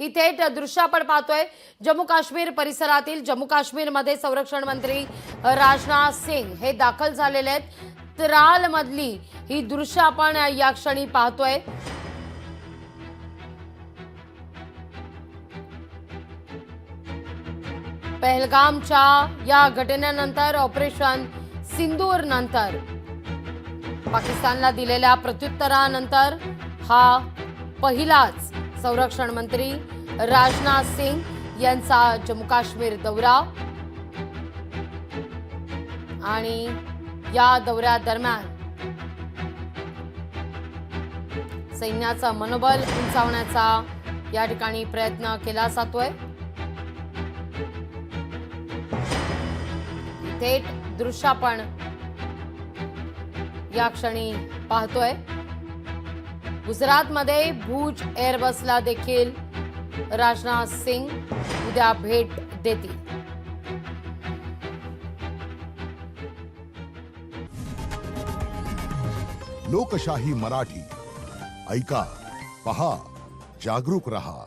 ही थेट दृश्य आपण पाहतोय जम्मू काश्मीर परिसरातील। जम्मू काश्मीर मध्ये संरक्षण मंत्री राजनाथ सिंह हे दाखल झालेले आहेत। त्राल मधली ही दृश्य आपण या क्षणी पाहतोय। पहलगामच्या या घटनेनंतर ऑपरेशन सिंदूर नंतर पाकिस्तानला दिलेल्या प्रत्युत्तरानंतर हा पहिलाच संरक्षण मंत्री राजनाथ सिंह यांचा जम्मू काश्मीर दौरा। आणि या दौऱ्यादरम्यान सैन्याचं मनोबल उंचावण्याचा या ठिकाणी प्रयत्न केला जातोय। थेट दृश्य आपण या क्षणी पाहतोय। गुजरातमध्ये भुज एअरबसला देखील राजनाथ सिंह उद्या भेट देतील। लोकशाही मराठी ऐका, पहा, जागरूक रहा।